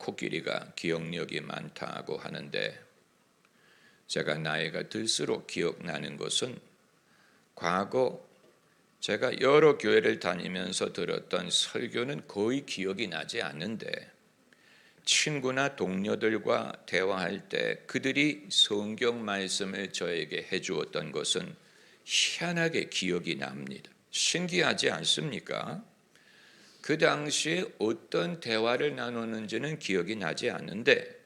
코끼리가 기억력이 많다고 하는데, 제가 나이가 들수록 기억나는 것은 과거 제가 여러 교회를 다니면서 들었던 설교는 거의 기억이 나지 않는데, 친구나 동료들과 대화할 때 그들이 성경 말씀을 저에게 해주었던 것은 희한하게 기억이 납니다. 신기하지 않습니까? 그 당시에 어떤 대화를 나누는지는 기억이 나지 않는데,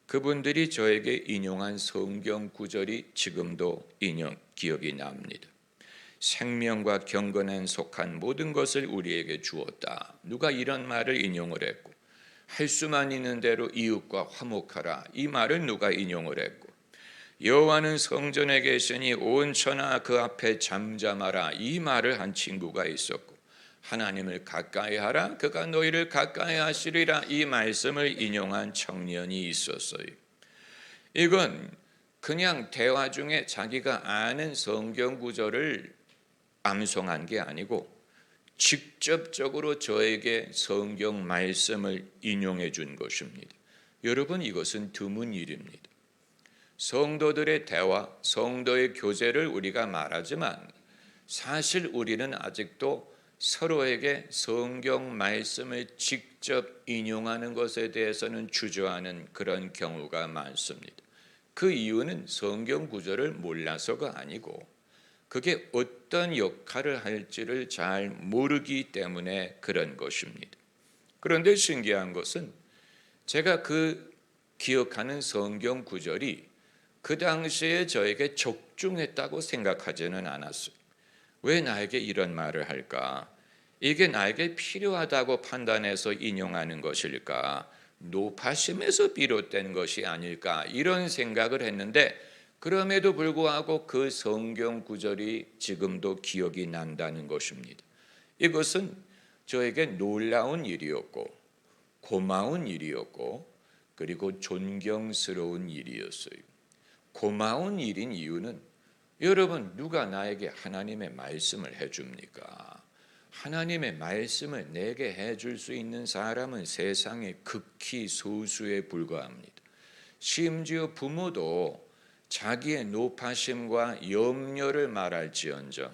그분들이 저에게 인용한 성경 구절이 지금도 기억이 납니다. 생명과 경건에 속한 모든 것을 우리에게 주었다. 누가 이런 말을 인용을 했고, 할 수만 있는 대로 이웃과 화목하라. 이 말을 누가 인용을 했고, 여호와는 성전에 계시니 온 천하 그 앞에 잠잠하라. 이 말을 한 친구가 있었고, 하나님을 가까이 하라. 그가 너희를 가까이 하시리라. 이 말씀을 인용한 청년이 있었어요. 이건 그냥 대화 중에 자기가 아는 성경 구절을 암송한 게 아니고 직접적으로 저에게 성경 말씀을 인용해 준 것입니다. 여러분, 이것은 드문 일입니다. 성도들의 대화, 성도의 교제를 우리가 말하지만 사실 우리는 아직도 서로에게 성경 말씀을 직접 인용하는 것에 대해서는 주저하는 그런 경우가 많습니다. 그 이유는 성경 구절을 몰라서가 아니고 그게 어떤 역할을 할지를 잘 모르기 때문에 그런 것입니다. 그런데 신기한 것은 제가 그 기억하는 성경 구절이 그 당시에 저에게 적중했다고 생각하지는 않았어요. 왜 나에게 이런 말을 할까? 이게 나에게 필요하다고 판단해서 인용하는 것일까? 노파심에서 비롯된 것이 아닐까? 이런 생각을 했는데, 그럼에도 불구하고 그 성경 구절이 지금도 기억이 난다는 것입니다. 이것은 저에게 놀라운 일이었고 고마운 일이었고 그리고 존경스러운 일이었어요. 고마운 일인 이유는, 여러분, 누가 나에게 하나님의 말씀을 해줍니까? 하나님의 말씀을 내게 해줄 수 있는 사람은 세상에 극히 소수에 불과합니다. 심지어 부모도 자기의 노파심과 염려를 말할지언정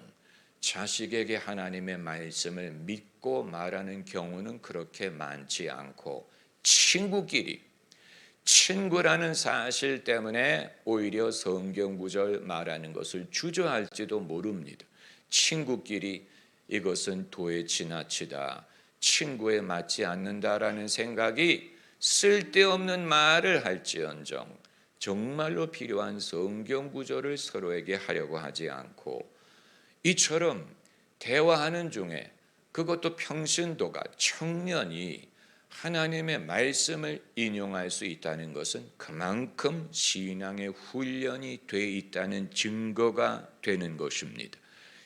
자식에게 하나님의 말씀을 믿고 말하는 경우는 그렇게 많지 않고, 친구라는 사실 때문에 오히려 성경 구절 말하는 것을 주저할지도 모릅니다. 친구끼리 이것은 도에 지나치다, 친구에 맞지 않는다라는 생각이 쓸데없는 말을 할지언정 정말로 필요한 성경 구절을 서로에게 하려고 하지 않고, 이처럼 대화하는 중에, 그것도 평신도가, 청년이 하나님의 말씀을 인용할 수 있다는 것은 그만큼 신앙의 훈련이 돼 있다는 증거가 되는 것입니다.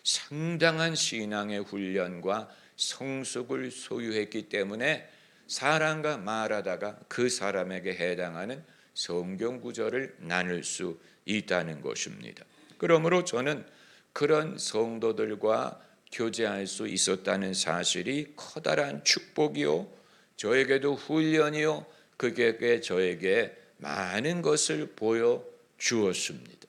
상당한 신앙의 훈련과 성숙을 소유했기 때문에 사람과 말하다가 그 사람에게 해당하는 성경 구절을 나눌 수 있다는 것입니다. 그러므로 저는 그런 성도들과 교제할 수 있었다는 사실이 커다란 축복이요, 저에게도 훈련이요, 그게 저에게 많은 것을 보여주었습니다.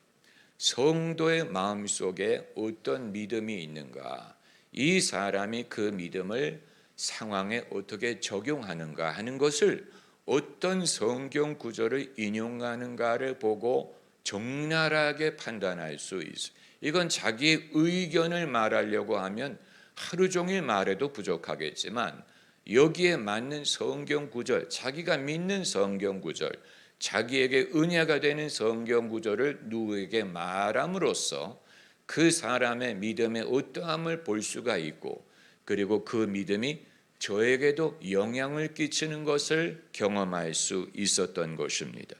성도의 마음속에 어떤 믿음이 있는가, 이 사람이 그 믿음을 상황에 어떻게 적용하는가 하는 것을, 어떤 성경 구절을 인용하는가를 보고 적나라하게 판단할 수 있어요. 이건 자기의 의견을 말하려고 하면 하루 종일 말해도 부족하겠지만, 여기에 맞는 성경 구절, 자기가 믿는 성경 구절, 자기에게 은혜가 되는 성경 구절을 누구에게 말함으로써 그 사람의 믿음의 어떠함을 볼 수가 있고, 그리고 그 믿음이 저에게도 영향을 끼치는 것을 경험할 수 있었던 것입니다.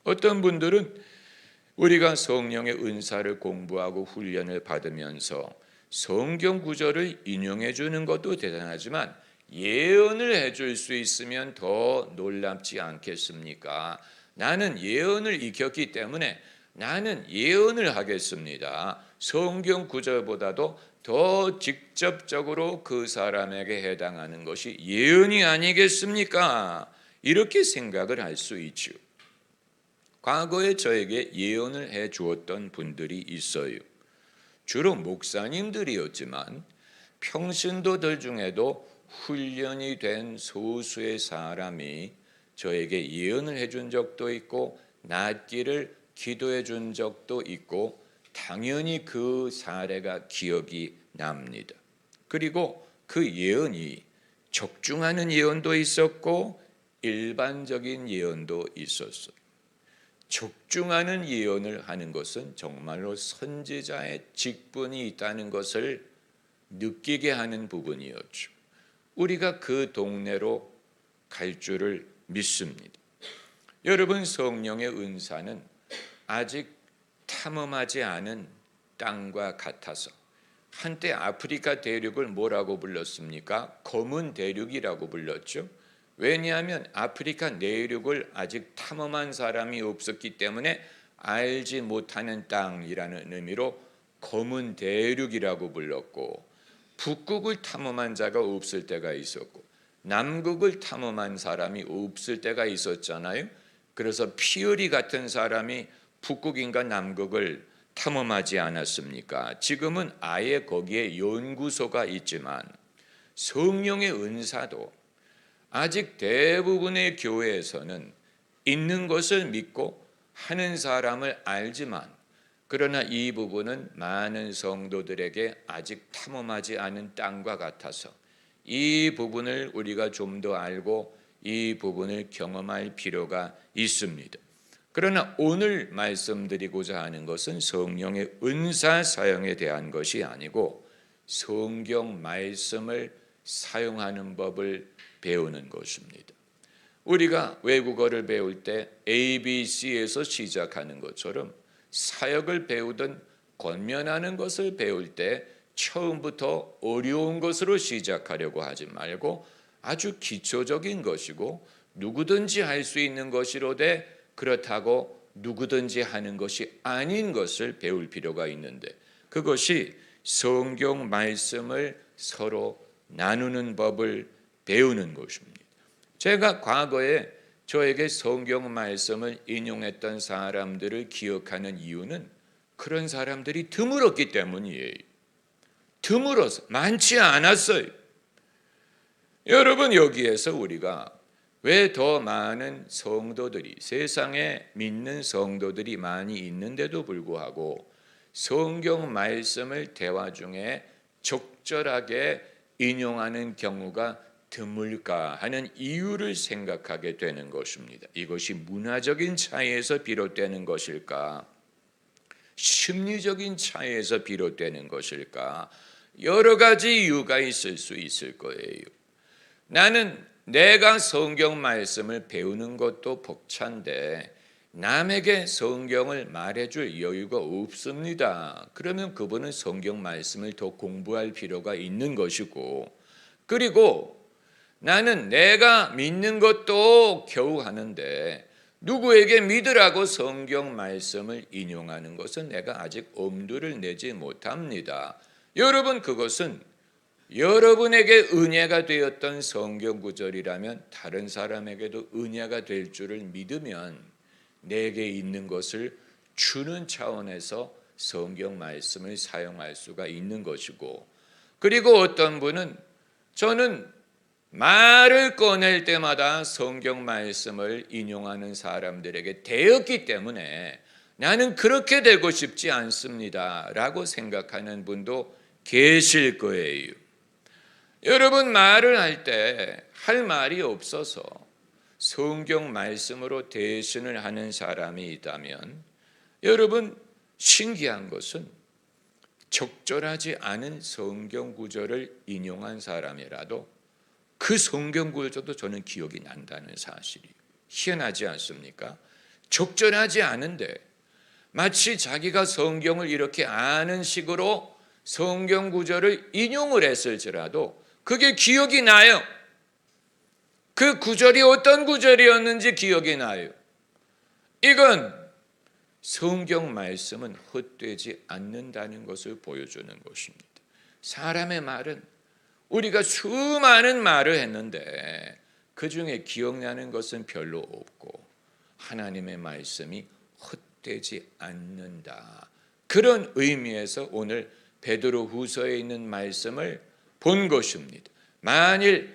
어떤 분들은 우리가 성령의 은사를 공부하고 훈련을 받으면서 성경 구절을 인용해 주는 것도 대단하지만 예언을 해줄 수 있으면 더 놀랍지 않겠습니까? 나는 예언을 익혔기 때문에 나는 예언을 하겠습니다. 성경 구절보다도 더 직접적으로 그 사람에게 해당하는 것이 예언이 아니겠습니까? 이렇게 생각을 할 수 있죠. 과거에 저에게 예언을 해 주었던 분들이 있어요. 주로 목사님들이었지만 평신도들 중에도 훈련이 된 소수의 사람이 저에게 예언을 해준 적도 있고 낫기를 기도해 준 적도 있고 당연히 그 사례가 기억이 납니다. 그리고 그 예언이 적중하는 예언도 있었고 일반적인 예언도 있었어요. 적중하는 예언을 하는 것은 정말로 선지자의 직분이 있다는 것을 느끼게 하는 부분이었죠. 우리가 그 동네로 갈 줄을 믿습니다. 여러분, 성령의 은사는 아직 탐험하지 않은 땅과 같아서 한때 아프리카 대륙을 뭐라고 불렀습니까? 검은 대륙이라고 불렀죠. 왜냐하면 아프리카 내륙을 아직 탐험한 사람이 없었기 때문에 알지 못하는 땅이라는 의미로 검은 대륙이라고 불렀고, 북극을 탐험한 자가 없을 때가 있었고 남극을 탐험한 사람이 없을 때가 있었잖아요. 그래서 피어리 같은 사람이 북극인가 남극을 탐험하지 않았습니까? 지금은 아예 거기에 연구소가 있지만 성령의 은사도 아직 대부분의 교회에서는 있는 것을 믿고 하는 사람을 알지만, 그러나 이 부분은 많은 성도들에게 아직 탐험하지 않은 땅과 같아서 이 부분을 우리가 좀 더 알고 이 부분을 경험할 필요가 있습니다. 그러나 오늘 말씀드리고자 하는 것은 성령의 은사 사용에 대한 것이 아니고 성경 말씀을 사용하는 법을 배우는 것입니다. 우리가 외국어를 배울 때 ABC에서 시작하는 것처럼 사역을 배우든 권면하는 것을 배울 때 처음부터 어려운 것으로 시작하려고 하지 말고 아주 기초적인 것이고 누구든지 할 수 있는 것이로되 그렇다고 누구든지 하는 것이 아닌 것을 배울 필요가 있는데, 그것이 성경 말씀을 서로 나누는 법을 배우는 것입니다. 제가 과거에 저에게 성경 말씀을 인용했던 사람들을 기억하는 이유는 그런 사람들이 드물었기 때문이에요. 드물어서 많지 않았어요. 여러분, 여기에서 우리가 왜 더 많은 성도들이, 세상에 믿는 성도들이 많이 있는데도 불구하고 성경 말씀을 대화 중에 적절하게 인용하는 경우가 드물까 하는 이유를 생각하게 되는 것입니다. 이것이 문화적인 차이에서 비롯되는 것일까? 심리적인 차이에서 비롯되는 것일까? 여러 가지 이유가 있을 수 있을 거예요. 나는 내가 성경 말씀을 배우는 것도 벅찬데 남에게 성경을 말해줄 여유가 없습니다. 그러면 그분은 성경 말씀을 더 공부할 필요가 있는 것이고, 그리고 나는 내가 믿는 것도 겨우 하는데 누구에게 믿으라고 성경 말씀을 인용하는 것은 내가 아직 엄두를 내지 못합니다. 여러분, 그것은 여러분에게 은혜가 되었던 성경 구절이라면 다른 사람에게도 은혜가 될 줄을 믿으면 내게 있는 것을 주는 차원에서 성경 말씀을 사용할 수가 있는 것이고, 그리고 어떤 분은 저는 말을 꺼낼 때마다 성경 말씀을 인용하는 사람들에게 대었기 때문에 나는 그렇게 되고 싶지 않습니다 라고 생각하는 분도 계실 거예요. 여러분, 말을 할 때 할 말이 없어서 성경 말씀으로 대신을 하는 사람이 있다면, 여러분, 신기한 것은 적절하지 않은 성경 구절을 인용한 사람이라도 그 성경 구절도 저는 기억이 난다는 사실이 희한하지 않습니까? 적절하지 않은데 마치 자기가 성경을 이렇게 아는 식으로 성경 구절을 인용을 했을지라도 그게 기억이 나요. 그 구절이 어떤 구절이었는지 기억이 나요. 이건 성경 말씀은 헛되지 않는다는 것을 보여주는 것입니다. 사람의 말은 우리가 수많은 말을 했는데 그 중에 기억나는 것은 별로 없고 하나님의 말씀이 헛되지 않는다. 그런 의미에서 오늘 베드로후서에 있는 말씀을 본 것입니다. 만일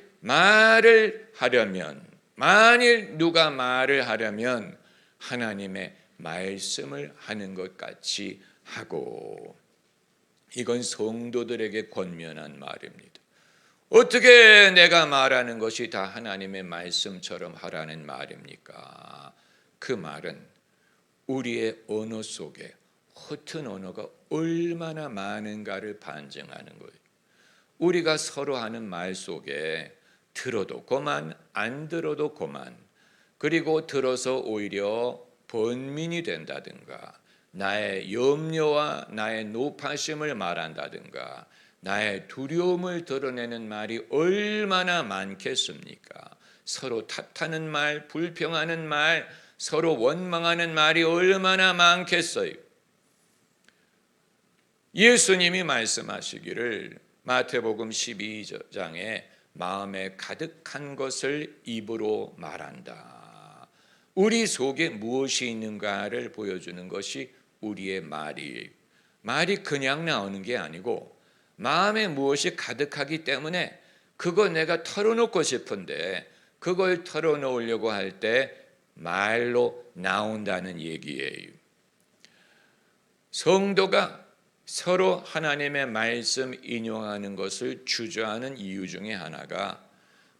누가 말을 하려면 하나님의 말씀을 하는 것 같이 하고, 이건 성도들에게 권면한 말입니다. 어떻게 내가 말하는 것이 다 하나님의 말씀처럼 하라는 말입니까? 그 말은 우리의 언어 속에 허튼 언어가 얼마나 많은가를 반증하는 거예요. 우리가 서로 하는 말 속에 들어도 고만, 안 들어도 고만, 그리고 들어서 오히려 번민이 된다든가, 나의 염려와 나의 노파심을 말한다든가, 나의 두려움을 드러내는 말이 얼마나 많겠습니까? 서로 탓하는 말, 불평하는 말, 서로 원망하는 말이 얼마나 많겠어요. 예수님이 말씀하시기를 마태복음 12장에 마음에 가득한 것을 입으로 말한다. 우리 속에 무엇이 있는가를 보여주는 것이 우리의 말이에요. 말이 그냥 나오는 게 아니고 마음에 무엇이 가득하기 때문에 그거 내가 털어놓고 싶은데 그걸 털어놓으려고 할 때 말로 나온다는 얘기예요. 성도가 서로 하나님의 말씀 인용하는 것을 주저하는 이유 중에 하나가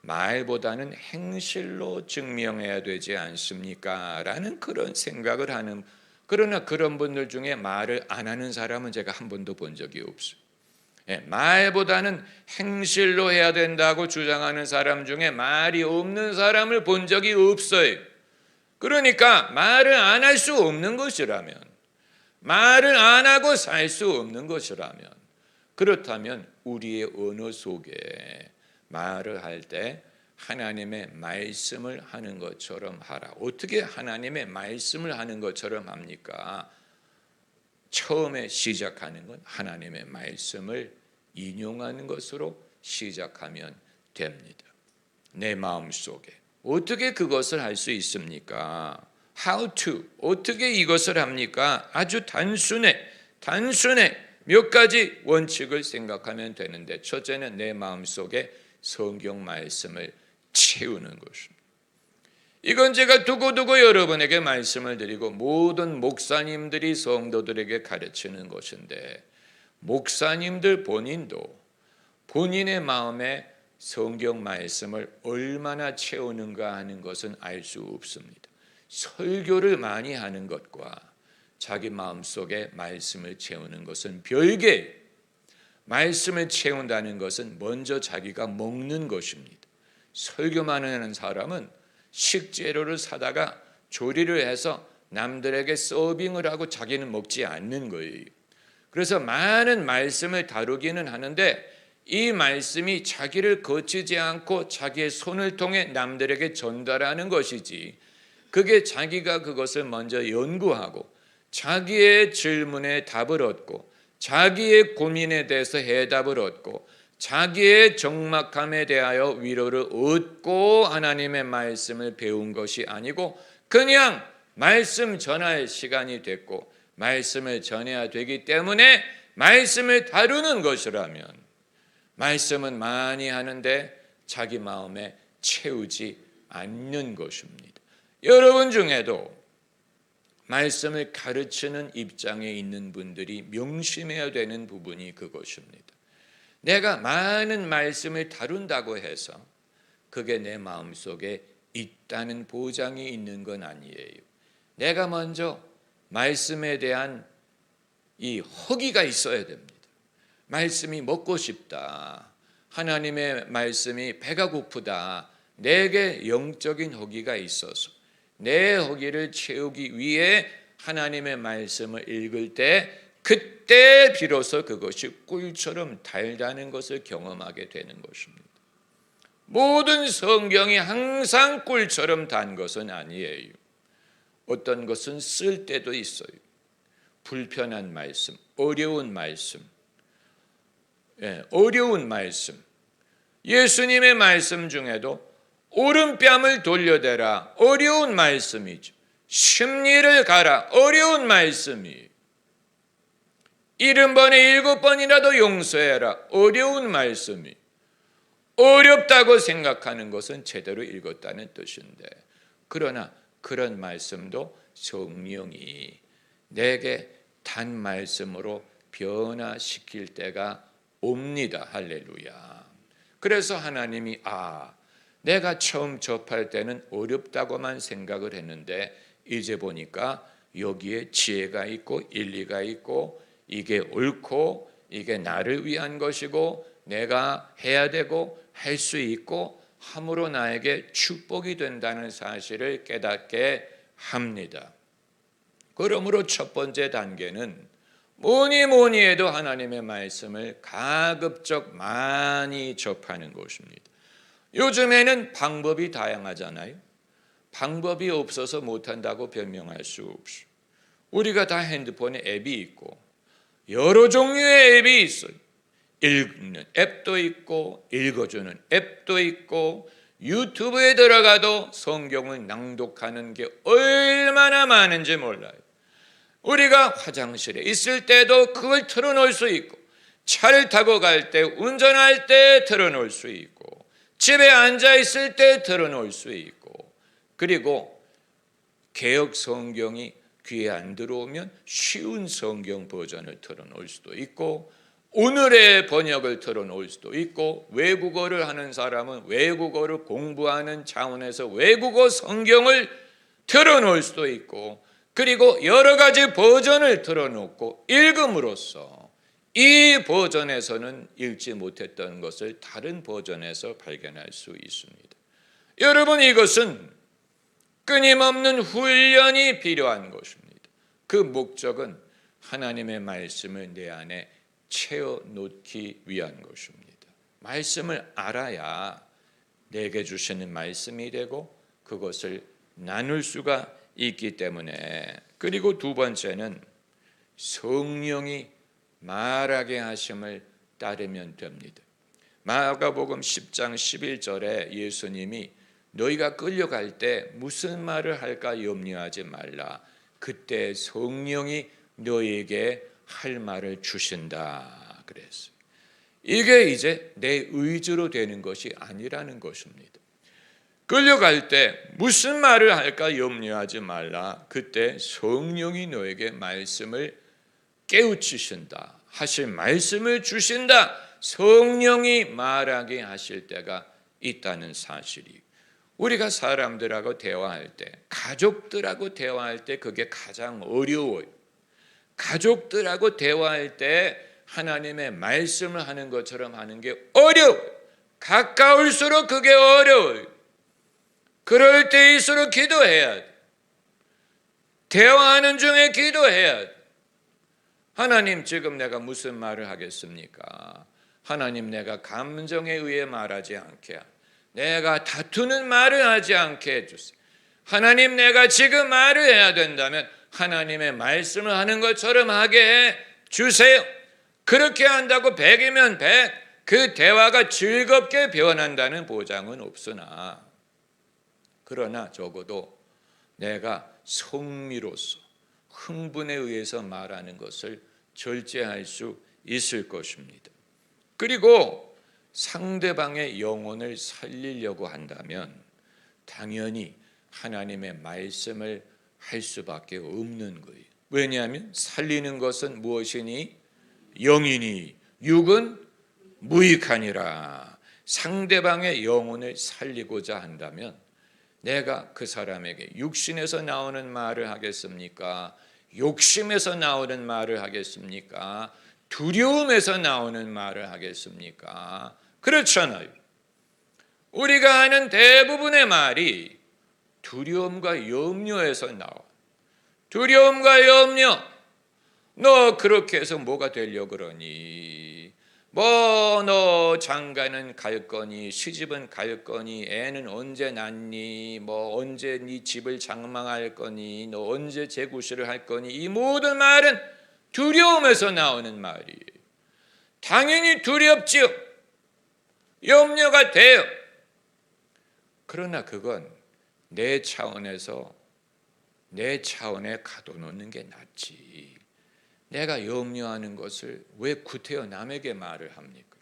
말보다는 행실로 증명해야 되지 않습니까? 라는 그런 생각을 하는, 그러나 그런 분들 중에 말을 안 하는 사람은 제가 한 번도 본 적이 없어요. 말보다는 행실로 해야 된다고 주장하는 사람 중에 말이 없는 사람을 본 적이 없어요. 그러니까 말을 안 할 수 없는 것이라면, 말을 안 하고 살 수 없는 것이라면, 그렇다면 우리의 언어 속에 말을 할 때 하나님의 말씀을 하는 것처럼 하라. 어떻게 하나님의 말씀을 하는 것처럼 합니까? 처음에 시작하는 건 하나님의 말씀을 인용하는 것으로 시작하면 됩니다. 내 마음속에 어떻게 그것을 할 수 있습니까? How to, 어떻게 이것을 합니까? 아주 단순해 몇 가지 원칙을 생각하면 되는데, 첫째는 내 마음속에 성경 말씀을 채우는 것입니다. 이건 제가 두고두고 여러분에게 말씀을 드리고 모든 목사님들이 성도들에게 가르치는 것인데, 목사님들 본인도 본인의 마음에 성경 말씀을 얼마나 채우는가 하는 것은 알 수 없습니다. 설교를 많이 하는 것과 자기 마음속에 말씀을 채우는 것은 별개. 말씀을 채운다는 것은 먼저 자기가 먹는 것입니다. 설교만 하는 사람은 식재료를 사다가 조리를 해서 남들에게 서빙을 하고 자기는 먹지 않는 거예요. 그래서 많은 말씀을 다루기는 하는데 이 말씀이 자기를 거치지 않고 자기의 손을 통해 남들에게 전달하는 것이지, 그게 자기가 그것을 먼저 연구하고 자기의 질문에 답을 얻고 자기의 고민에 대해서 해답을 얻고 자기의 적막함에 대하여 위로를 얻고 하나님의 말씀을 배운 것이 아니고, 그냥 말씀 전할 시간이 됐고 말씀을 전해야 되기 때문에 말씀을 다루는 것이라면, 말씀은 많이 하는데 자기 마음에 채우지 않는 것입니다. 여러분 중에도 말씀을 가르치는 입장에 있는 분들이 명심해야 되는 부분이 그것입니다. 내가 많은 말씀을 다룬다고 해서 그게 내 마음속에 있다는 보장이 있는 건 아니에요. 내가 먼저 말씀에 대한 이 허기가 있어야 됩니다. 말씀이 먹고 싶다, 하나님의 말씀이 배가 고프다, 내게 영적인 허기가 있어서 내 허기를 채우기 위해 하나님의 말씀을 읽을 때, 그때 비로소 그것이 꿀처럼 달다는 것을 경험하게 되는 것입니다. 모든 성경이 항상 꿀처럼 단 것은 아니에요. 어떤 것은 쓸 때도 있어요. 불편한 말씀, 어려운 말씀, 어려운 말씀. 예수님의 말씀 중에도 오른뺨을 돌려대라. 어려운 말씀이죠. 심리를 가라. 어려운 말씀이. 70번에 7번이라도 용서해라. 어려운 말씀이. 어렵다고 생각하는 것은 제대로 읽었다는 뜻인데, 그러나 그런 말씀도 성령이 내게 단 말씀으로 변화시킬 때가 옵니다. 할렐루야. 그래서 하나님이 내가 처음 접할 때는 어렵다고만 생각을 했는데 이제 보니까 여기에 지혜가 있고 일리가 있고 이게 옳고 이게 나를 위한 것이고 내가 해야 되고 할 수 있고 함으로 나에게 축복이 된다는 사실을 깨닫게 합니다. 그러므로 첫 번째 단계는 뭐니 해도 하나님의 말씀을 가급적 많이 접하는 것입니다. 요즘에는 방법이 다양하잖아요. 방법이 없어서 못한다고 변명할 수 없어요. 우리가 다 핸드폰에 앱이 있고 여러 종류의 앱이 있어요. 읽는 앱도 있고 읽어주는 앱도 있고 유튜브에 들어가도 성경을 낭독하는 게 얼마나 많은지 몰라요. 우리가 화장실에 있을 때도 그걸 틀어놓을 수 있고 차를 타고 갈 때 운전할 때 틀어놓을 수 있고 집에 앉아 있을 때 틀어놓을 수 있고 그리고 개역 성경이 귀에 안 들어오면 쉬운 성경 버전을 틀어놓을 수도 있고 오늘의 번역을 틀어놓을 수도 있고 외국어를 하는 사람은 외국어를 공부하는 차원에서 외국어 성경을 틀어놓을 수도 있고 그리고 여러 가지 버전을 틀어놓고 읽음으로써 이 버전에서는 읽지 못했던 것을 다른 버전에서 발견할 수 있습니다. 여러분, 이것은 끊임없는 훈련이 필요한 것입니다. 그 목적은 하나님의 말씀을 내 안에 채워놓기 위한 것입니다. 말씀을 알아야 내게 주시는 말씀이 되고 그것을 나눌 수가 있기 때문에. 그리고 두 번째는 성령이 말하게 하심을 따르면 됩니다. 마가복음 10장 11절에 예수님이 너희가 끌려갈 때 무슨 말을 할까 염려하지 말라. 그때 성령이 너희에게 할 말을 주신다 그랬어요. 이게 이제 내 의지로 되는 것이 아니라는 것입니다. 끌려갈 때 무슨 말을 할까 염려하지 말라. 그때 성령이 너에게 말씀을 깨우치신다. 하실 말씀을 주신다. 성령이 말하게 하실 때가 있다는 사실이. 우리가 사람들하고 대화할 때, 가족들하고 대화할 때 그게 가장 어려워요. 가족들하고 대화할 때 하나님의 말씀을 하는 것처럼 하는 게 어려워요. 가까울수록 그게 어려워요. 그럴 때일수록 기도해야 돼. 대화하는 중에 기도해야 돼. 하나님, 지금 내가 무슨 말을 하겠습니까? 하나님, 내가 감정에 의해 말하지 않게, 내가 다투는 말을 하지 않게 해주세요. 하나님, 내가 지금 말을 해야 된다면 하나님의 말씀을 하는 것처럼 하게 해주세요. 그렇게 한다고 100이면 100, 그 대화가 즐겁게 변한다는 보장은 없으나, 그러나 적어도 내가 성미로서 흥분에 의해서 말하는 것을 절제할 수 있을 것입니다. 그리고 상대방의 영혼을 살리려고 한다면 당연히 하나님의 말씀을 할 수밖에 없는 거예요. 왜냐하면 살리는 것은 무엇이니? 영이니 육은 무익하니라. 상대방의 영혼을 살리고자 한다면 내가 그 사람에게 육신에서 나오는 말을 하겠습니까? 욕심에서 나오는 말을 하겠습니까? 두려움에서 나오는 말을 하겠습니까? 그렇잖아요. 우리가 하는 대부분의 말이 두려움과 염려에서 나와. 두려움과 염려. 너 그렇게 해서 뭐가 되려고 그러니? 너 장가는 갈 거니? 시집은 갈 거니? 애는 언제 낳니? 언제 네 집을 장만할 거니? 너 언제 재구실을 할 거니? 이 모든 말은 두려움에서 나오는 말이에요. 당연히 두렵지요. 염려가 돼요. 그러나 그건 내 차원에 가둬놓는 게 낫지. 내가 염려하는 것을 왜 구태여 남에게 말을 합니까?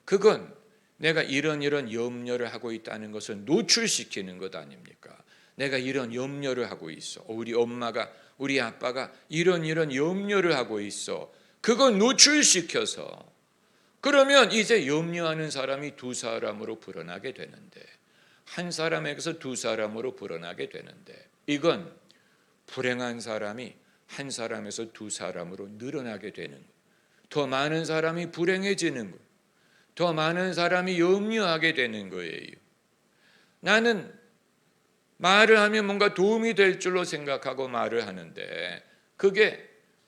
그건 내가 이런 염려를 하고 있다는 것을 노출시키는 것 아닙니까? 내가 이런 염려를 하고 있어. 우리 엄마가, 우리 아빠가 이런 염려를 하고 있어. 그건 노출시켜서 그러면 이제 염려하는 사람이 두 사람으로 불어나게 되는데, 한 사람에게서 두 사람으로 불어나게 되는데, 이건 불행한 사람이 한 사람에서 두 사람으로 늘어나게 되는 거예요. 더 많은 사람이 불행해지는 거예요. 더 많은 사람이 염려하게 되는 거예요. 나는 말을 하면 뭔가 도움이 될 줄로 생각하고 말을 하는데, 그게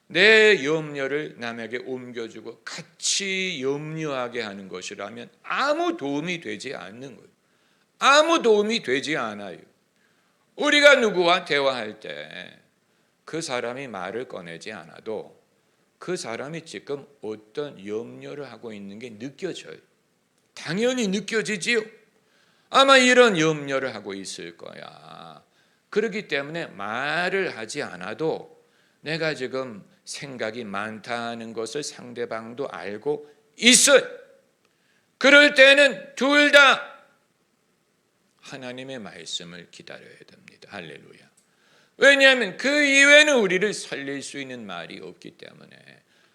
내 염려를 남에게 옮겨주고 같이 염려하게 하는 것이라면 아무 도움이 되지 않는 거예요. 아무 도움이 되지 않아요. 우리가 누구와 대화할 때 그 사람이 말을 꺼내지 않아도 그 사람이 지금 어떤 염려를 하고 있는 게 느껴져요. 당연히 느껴지지요. 아마 이런 염려를 하고 있을 거야. 그렇기 때문에 말을 하지 않아도 내가 지금 생각이 많다는 것을 상대방도 알고 있어요. 그럴 때는 둘 다 하나님의 말씀을 기다려야 됩니다. 할렐루야. 왜냐하면 그 이외에는 우리를 살릴 수 있는 말이 없기 때문에.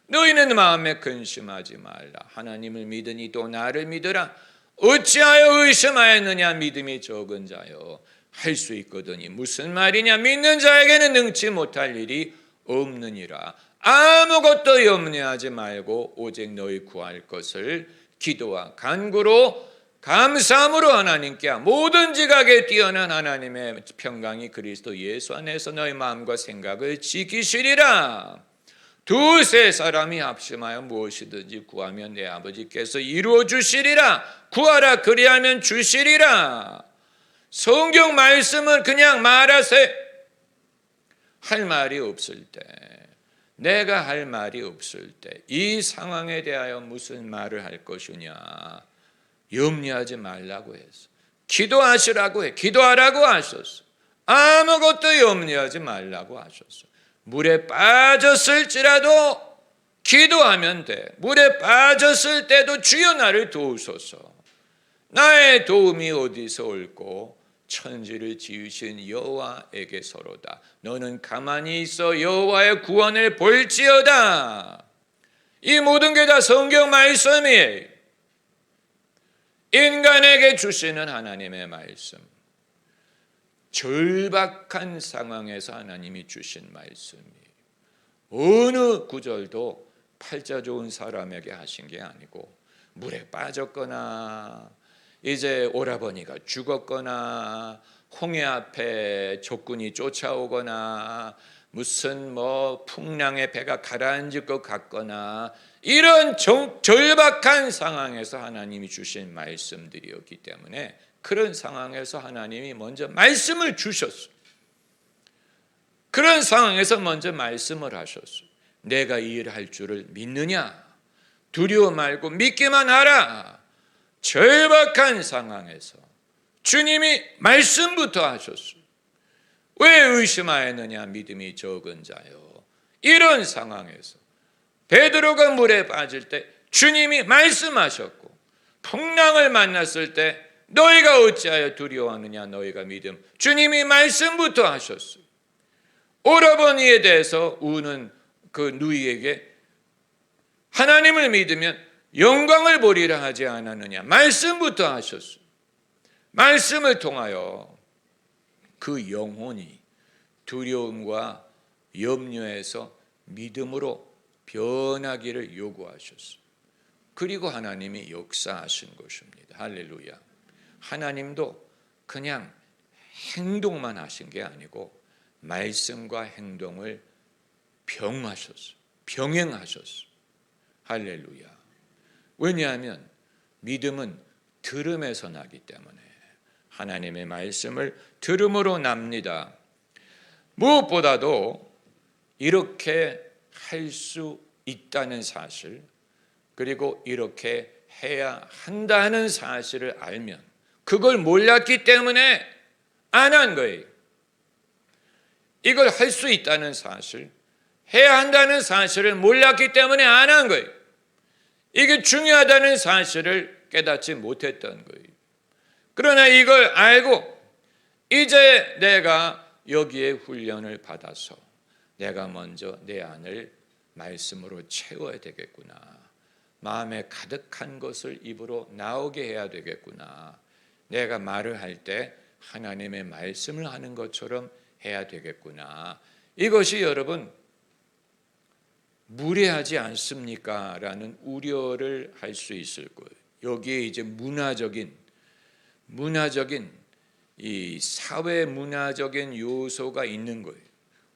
너희는 마음에 근심하지 말라. 하나님을 믿으니 또 나를 믿으라. 어찌하여 의심하였느냐. 믿음이 적은 자여. 할 수 있거든요. 무슨 말이냐. 믿는 자에게는 능치 못할 일이 없느니라. 아무것도 염려하지 말고 오직 너희 구할 것을 기도와 간구로 감사함으로 하나님께 모든 지각에 뛰어난 하나님의 평강이 그리스도 예수 안에서 너희 마음과 생각을 지키시리라. 두세 사람이 합심하여 무엇이든지 구하면 내 아버지께서 이루어 주시리라. 구하라 그리하면 주시리라. 성경 말씀은 그냥 말하세요. 할 말이 없을 때, 내가 할 말이 없을 때 이 상황에 대하여 무슨 말을 할 것이냐, 염려하지 말라고 했어. 기도하시라고 해. 기도하라고 하셨어. 아무것도 염려하지 말라고 하셨어. 물에 빠졌을지라도 기도하면 돼. 물에 빠졌을 때도 주여 나를 도우소서. 나의 도움이 어디서 올꼬? 천지를 지으신 여호와에게서로다. 너는 가만히 있어 여호와의 구원을 볼지어다. 이 모든 게 다 성경 말씀이에요. 인간에게 주시는 하나님의 말씀, 절박한 상황에서 하나님이 주신 말씀이에요. 어느 구절도 팔자 좋은 사람에게 하신 게 아니고, 물에 빠졌거나 이제 오라버니가 죽었거나 홍해 앞에 적군이 쫓아오거나 무슨 풍랑에 배가 가라앉을 것 같거나 이런 절박한 상황에서 하나님이 주신 말씀들이었기 때문에 그런 상황에서 하나님이 먼저 말씀을 주셨어요. 그런 상황에서 먼저 말씀을 하셨어요. 내가 이 일을 할 줄을 믿느냐? 두려워 말고 믿기만 하라. 절박한 상황에서 주님이 말씀부터 하셨어요. 왜 의심하였느냐? 믿음이 적은 자요. 이런 상황에서 베드로가 물에 빠질 때 주님이 말씀하셨고, 풍랑을 만났을 때 너희가 어찌하여 두려워하느냐? 너희가 믿음. 주님이 말씀부터 하셨어요. 오라버니에 대해서 우는 그 누이에게 하나님을 믿으면 영광을 보리라 하지 않았느냐? 말씀부터 하셨어요. 말씀을 통하여 그 영혼이 두려움과 염려에서 믿음으로 변하기를 요구하셨어요. 그리고 하나님이 역사하신 것입니다. 할렐루야. 하나님도 그냥 행동만 하신 게 아니고 말씀과 행동을 병행하셨어요. 할렐루야. 왜냐하면 믿음은 들음에서 나기 때문에 하나님의 말씀을 들음으로 납니다. 무엇보다도 이렇게 할 수 있다는 사실, 그리고 이렇게 해야 한다는 사실을 알면 그걸 몰랐기 때문에 안 한 거예요. 이걸 할 수 있다는 사실, 해야 한다는 사실을 몰랐기 때문에 안 한 거예요. 이게 중요하다는 사실을 깨닫지 못했던 거예요. 그러나 이걸 알고 이제 내가 여기에 훈련을 받아서 내가 먼저 내 안을 말씀으로 채워야 되겠구나. 마음에 가득한 것을 입으로 나오게 해야 되겠구나. 내가 말을 할 때 하나님의 말씀을 하는 것처럼 해야 되겠구나. 이것이 여러분 무례하지 않습니까? 라는 우려를 할 수 있을 거예요. 여기에 이제 문화적인 이 사회 문화적인 요소가 있는 거예요.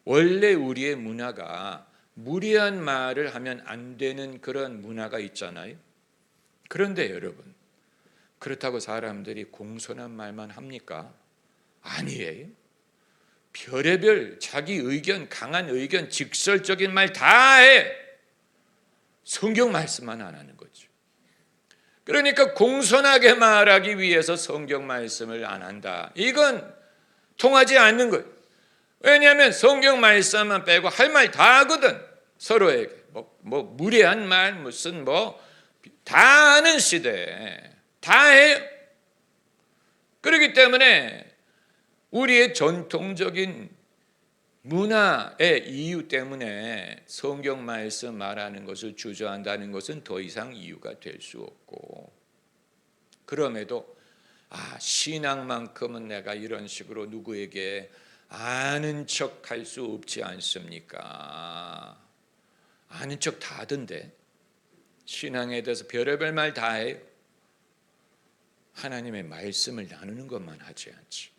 원래 우리의 문화가 무례한 말을 하면 안 되는 그런 문화가 있잖아요. 그런데 여러분, 그렇다고 사람들이 공손한 말만 합니까? 아니에요. 별의별 자기 의견, 강한 의견, 직설적인 말 다 해. 성경 말씀만 안 하는 거죠. 그러니까 공손하게 말하기 위해서 성경 말씀을 안 한다. 이건 통하지 않는 거예요. 왜냐하면 성경 말씀만 빼고 할 말 다 하거든. 서로에게 뭐 무례한 말 무슨 다 하는 시대에 다 해요. 그렇기 때문에 우리의 전통적인 문화의 이유 때문에 성경 말씀 말하는 것을 주저한다는 것은 더 이상 이유가 될 수 없고, 그럼에도 신앙만큼은 내가 이런 식으로 누구에게 아는 척 할 수 없지 않습니까? 아는 척 다 하던데 신앙에 대해서 별의별 말 다 해요. 하나님의 말씀을 나누는 것만 하지 않지.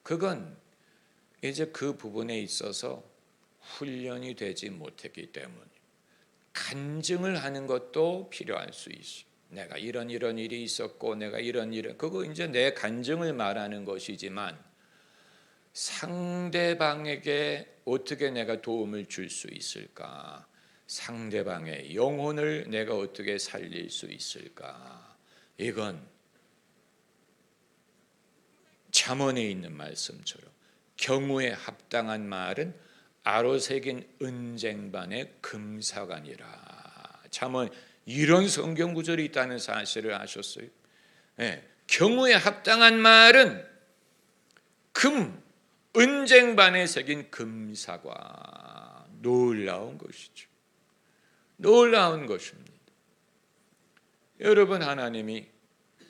그건 이제 그 부분에 있어서 훈련이 되지 못했기 때문에 간증을 하는 것도 필요할 수 있어. 내가 이런 일이 있었고 내가 이런 그거 이제 내 간증을 말하는 것이지만 상대방에게 어떻게 내가 도움을 줄 수 있을까? 상대방의 영혼을 내가 어떻게 살릴 수 있을까? 이건 잠언에 있는 말씀처럼 경우에 합당한 말은 아로새긴 은쟁반의 금사관이라. 잠언 이런 성경 구절이 있다는 사실을 아셨어요? 경우에 합당한 말은 은쟁반에 새긴 금사관. 놀라운 것이죠. 놀라운 것입니다. 여러분, 하나님이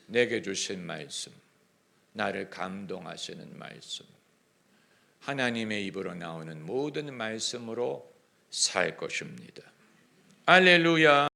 내게 주신 말씀, 나를 감동하시는 말씀, 하나님의 입으로 나오는 모든 말씀으로 살 것입니다. 할렐루야.